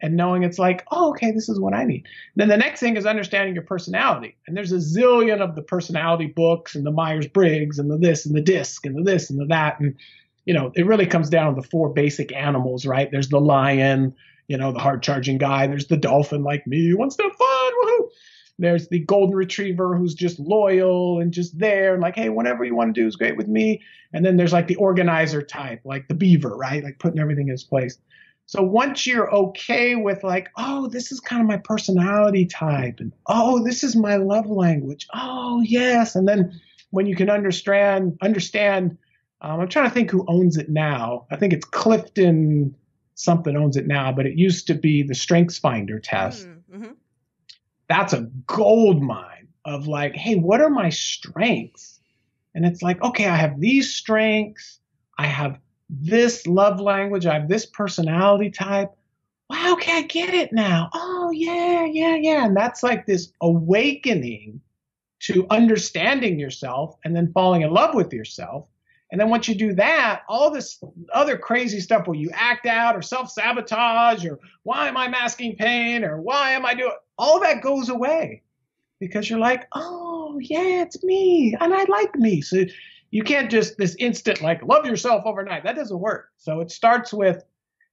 and knowing it's like, oh, okay, this is what I need. Then the next thing is understanding your personality. And there's a zillion of the personality books and the Myers-Briggs and the this and the DISC and the this and the that. And, you know, it really comes down to the 4 basic animals, right? There's the lion, you know, the hard-charging guy. There's the dolphin like me who wants to have fun. Woohoo! There's the golden retriever who's just loyal and just there and like, hey, whatever you want to do is great with me. And then there's like the organizer type, like the beaver, right? Like putting everything in its place. So once you're okay with like, oh, this is kind of my personality type, and oh, this is my love language. Oh, yes. And then when you can understand, I'm trying to think who owns it now. I think it's Clifton something owns it now, but it used to be the Strengths Finder test. Mm-hmm. That's a gold mine of like, hey, what are my strengths? And it's like, okay, I have these strengths. I have this love language. I have this personality type. Wow, okay, I get it now. Oh, yeah. And that's like this awakening to understanding yourself and then falling in love with yourself. And then once you do that, all this other crazy stuff where you act out or self-sabotage or why am I masking pain or why am I doing, all that goes away because you're like, oh, yeah, it's me and I like me. So you can't just this instant like love yourself overnight. That doesn't work. So it starts with,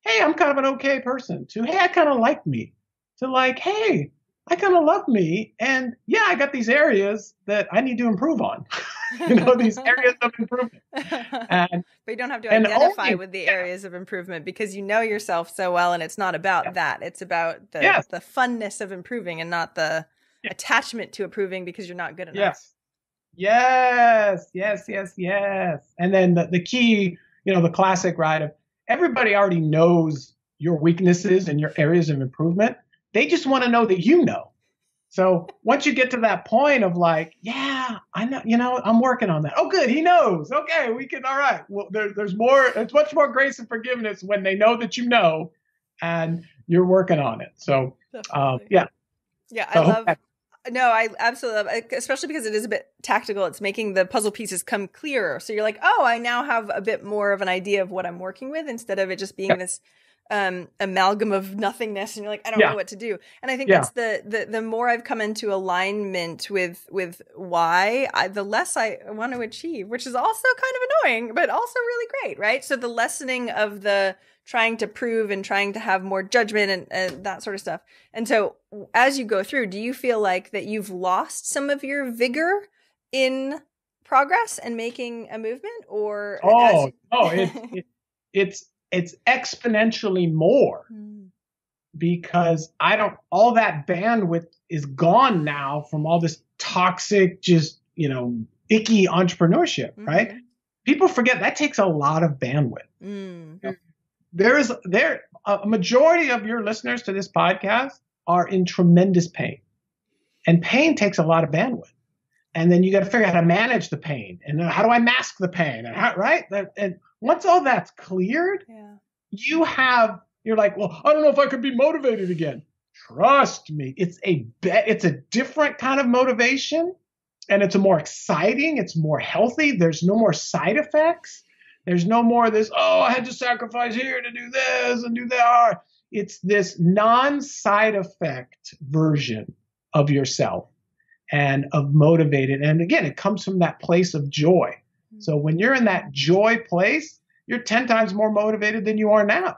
hey, I'm kind of an okay person, to, hey, I kind of like me, to like, hey, I kind of love me. And yeah, I got these areas that I need to improve on, you know, these areas of improvement. But you don't have to identify with the areas of improvement because you know yourself so well. And it's not about that. It's about the funness of improving and not the attachment to improving because you're not good enough. Yes. And then the key, you know, the classic, right, of everybody already knows your weaknesses and your areas of improvement. They just want to know that you know. So once you get to that point of like, yeah, I know, you know, I'm working on that. Oh, good. He knows. Okay, we can. All right. Well, there's more. It's much more grace and forgiveness when they know that you know and you're working on it. So, yeah. Yeah, I love. No, I absolutely love it, especially because it is a bit tactical. It's making the puzzle pieces come clearer. So you're like, oh, I now have a bit more of an idea of what I'm working with instead of it just being this amalgam of nothingness. And you're like, I don't know what to do. And I think that's the more I've come into alignment with why, the less I want to achieve, which is also kind of annoying, but also really great, right? So the lessening of the trying to prove and trying to have more judgment and that sort of stuff. And so as you go through, do you feel like that you've lost some of your vigor in progress and making a movement or? It's exponentially more because all that bandwidth is gone now from all this toxic, just, you know, icky entrepreneurship, right? People forget that takes a lot of bandwidth. A majority of your listeners to this podcast are in tremendous pain, and pain takes a lot of bandwidth. And then you got to figure out how to manage the pain, and how do I mask the pain, and how, right? And once all that's cleared, you're like, well, I don't know if I could be motivated again. Trust me, it's a different kind of motivation, and it's a more exciting, it's more healthy. There's no more side effects. There's no more of this, oh, I had to sacrifice here to do this and do that. It's this non-side effect version of yourself and of motivated. And again, it comes from that place of joy. So when you're in that joy place, you're 10 times more motivated than you are now.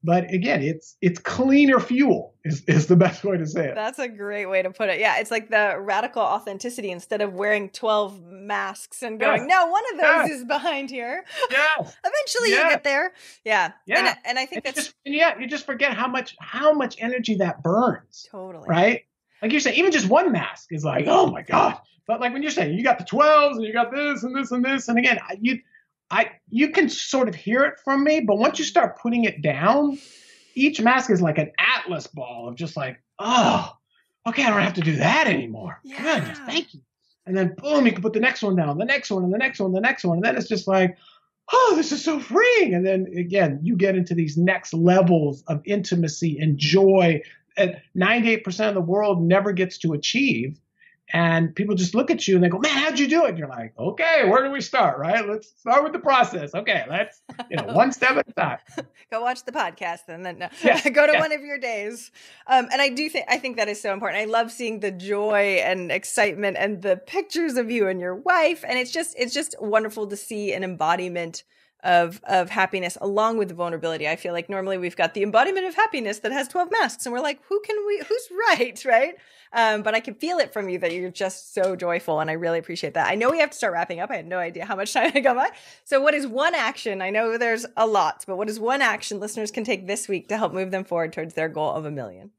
But again, it's cleaner fuel is the best way to say it. That's a great way to put it. Yeah, it's like the radical authenticity instead of wearing 12 masks and going, no, one of those is behind here. Yes. Eventually you get there. Yeah. Yeah. And I think you just forget how much energy that burns. Totally. Right? Like you're saying, even just one mask is like, oh my God. But like when you're saying you got the 12s and you got this and this and this, and again, you can sort of hear it from me, but once you start putting it down, each mask is like an atlas ball of just like, oh, okay, I don't have to do that anymore. Yeah. Goodness, thank you. And then boom, you can put the next one down, the next one, and the next one, the next one. And then it's just like, oh, this is so freeing. And then again, you get into these next levels of intimacy and joy that 98% of the world never gets to achieve. And people just look at you and they go, man, how'd you do it? And you're like, okay, where do we start, right? Let's start with the process. Okay, let's, one step at a time. Go watch the podcast and then go to one of your days. And I think that is so important. I love seeing the joy and excitement and the pictures of you and your wife. And it's just wonderful to see an embodiment of happiness along with the vulnerability. I feel like normally we've got the embodiment of happiness that has 12 masks and we're like, who's right? But I can feel it from you that you're just so joyful, and I really appreciate that. I know we have to start wrapping up. I had no idea how much time I got by. So what is one action? I know there's a lot, but what is one action listeners can take this week to help move them forward towards their goal of 1 million?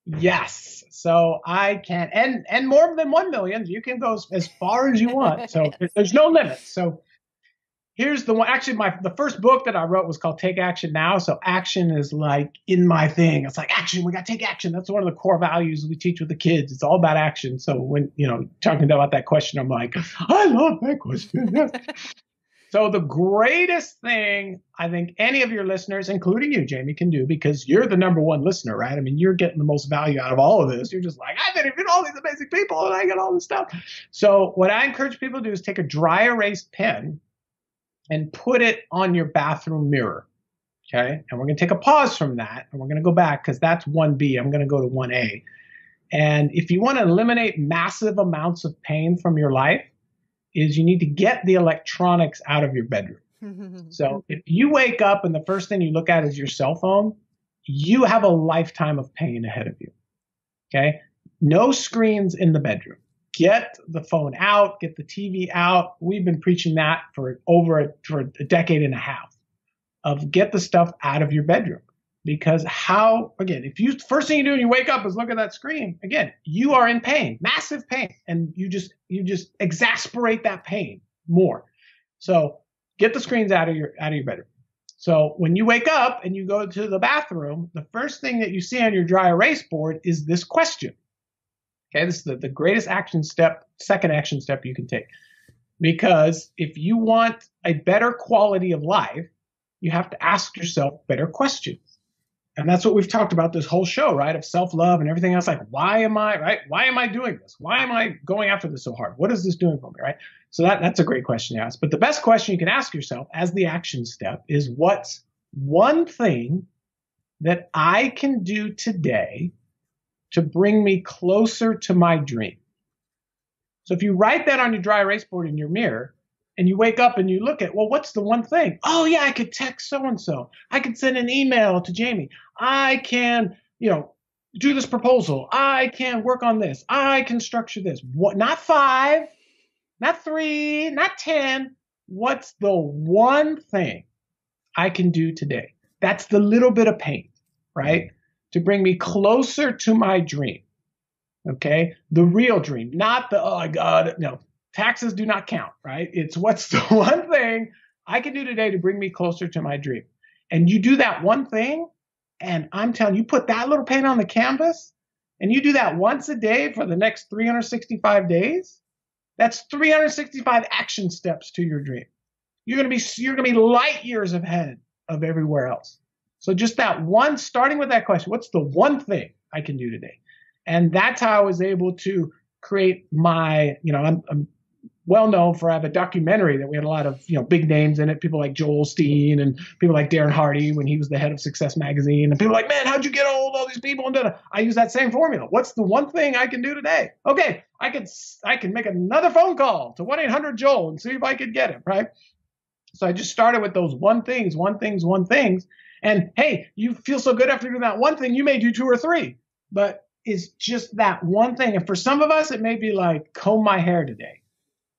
Yes. So I can, and more than 1 million, you can go as far as you want. So there's no limit. So here's the one. Actually, the first book that I wrote was called Take Action Now. So action is like in my thing. It's like action. We got to take action. That's one of the core values we teach with the kids. It's all about action. So when, talking about that question, I'm like, I love that question. So the greatest thing I think any of your listeners, including you, Jaime, can do, because you're the number one listener, right? I mean, you're getting the most value out of all of this. You're just like, I've interviewed all these amazing people and I get all this stuff. So what I encourage people to do is take a dry erase pen and put it on your bathroom mirror, okay? And we're going to take a pause from that, and we're going to go back because that's 1B. I'm going to go to 1A. And if you want to eliminate massive amounts of pain from your life, is you need to get the electronics out of your bedroom. So if you wake up and the first thing you look at is your cell phone, you have a lifetime of pain ahead of you, okay? No screens in the bedroom. Get the phone out, get the TV out. We've been preaching that for a decade and a half of get the stuff out of your bedroom. Because if you first thing you do when you wake up is look at that screen, again, you are in pain, massive pain, and you just exasperate that pain more. So get the screens out of your bedroom. So when you wake up and you go to the bathroom, the first thing that you see on your dry erase board is this question. Okay, this is the greatest action step, second action step you can take. Because if you want a better quality of life, you have to ask yourself better questions. And that's what we've talked about this whole show, right? Of self-love and everything else. Like, why am I doing this? Why am I going after this so hard? What is this doing for me, right? So that's a great question to ask. But the best question you can ask yourself as the action step is, what's one thing that I can do today to bring me closer to my dream? So if you write that on your dry erase board in your mirror and you wake up and you look at, well, what's the one thing? Oh yeah, I could text so-and-so. I could send an email to Jaime. I can, do this proposal. I can work on this. I can structure this. What? Not 5, not 3, not 10. What's the one thing I can do today? That's the little bit of pain, right? To bring me closer to my dream, okay? The real dream, not the, oh my God, no, taxes do not count, right? It's what's the one thing I can do today to bring me closer to my dream. And you do that one thing, and I'm telling you, put that little paint on the canvas, and you do that once a day for the next 365 days, that's 365 action steps to your dream. you're going to be light years ahead of everywhere else. So just that one, starting with that question, what's the one thing I can do today? And that's how I was able to create my, I'm well known for, I have a documentary that we had a lot of, big names in it. People like Joel Osteen and people like Darren Hardy when he was the head of Success Magazine. And people are like, man, how'd you get all these people? And I use that same formula. What's the one thing I can do today? Okay, I can make another phone call to 1-800-JOEL and see if I could get it, right? So I just started with those one things. And hey, you feel so good after doing that one thing, you may do 2 or 3. But it's just that one thing. And for some of us, it may be like comb my hair today.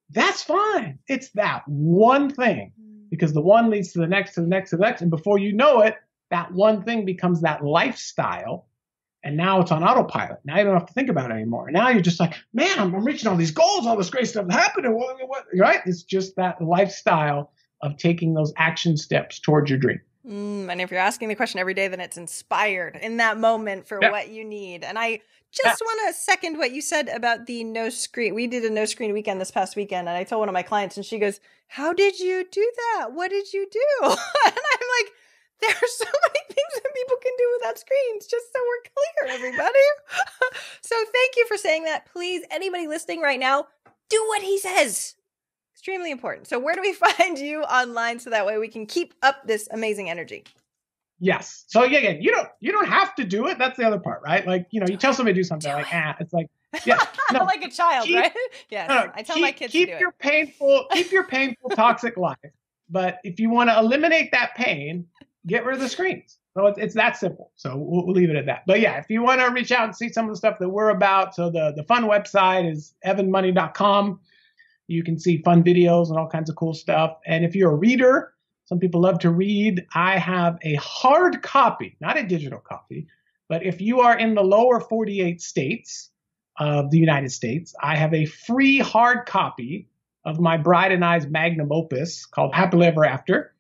That's fine. It's that one thing, because the one leads to the next, to the next, to the next. And before you know it, that one thing becomes that lifestyle. And now it's on autopilot. Now you don't have to think about it anymore. Now you're just like, man, I'm reaching all these goals, all this great stuff happening. What, right? It's just that lifestyle of taking those action steps towards your dream. And if you're asking the question every day, then it's inspired in that moment for what you need. And I just want to second what you said about the no screen. We did a no screen weekend this past weekend, and I told one of my clients, and she goes, how did you do that? What did you do? And I'm like, there are so many things that people can do without screens, just so we're clear, everybody. So thank you for saying that. Please, anybody listening right now, do what he says. Extremely important. So where do we find you online so that way we can keep up this amazing energy? Yes. So again, you don't have to do it. That's the other part, right? Like, you tell somebody to do something it's like, no, like a child, right? Yeah. I tell my kids to do it. Keep your painful, toxic life. But if you want to eliminate that pain, get rid of the screens. So it's that simple. So we'll leave it at that. But yeah, if you want to reach out and see some of the stuff that we're about, so the fun website is evanmoney.com. You can see fun videos and all kinds of cool stuff. And if you're a reader, some people love to read. I have a hard copy, not a digital copy, but if you are in the lower 48 states of the United States, I have a free hard copy of my bride and I's magnum opus called Happily Ever After,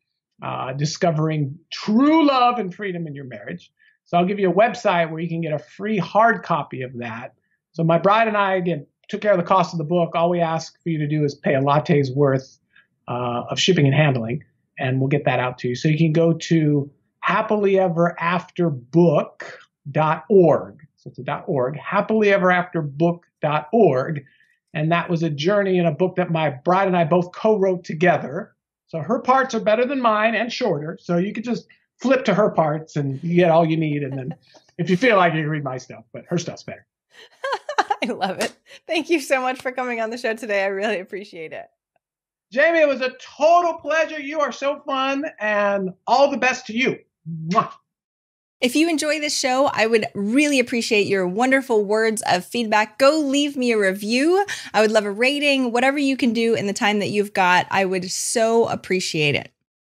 Discovering True Love and Freedom in Your Marriage. So I'll give you a website where you can get a free hard copy of that. So my bride and I, again, took care of the cost of the book. All we ask for you to do is pay a latte's worth of shipping and handling, and we'll get that out to you. So you can go to happilyeverafterbook.org. So it's a .org, happilyeverafterbook.org. And that was a journey in a book that my bride and I both co-wrote together. So her parts are better than mine and shorter. So you could just flip to her parts and you get all you need. And then if you feel like you can read my stuff, but her stuff's better. I love it. Thank you so much for coming on the show today. I really appreciate it. Jamie, it was a total pleasure. You are so fun, and all the best to you. Mwah. If you enjoy this show, I would really appreciate your wonderful words of feedback. Go leave me a review. I would love a rating, whatever you can do in the time that you've got. I would so appreciate it.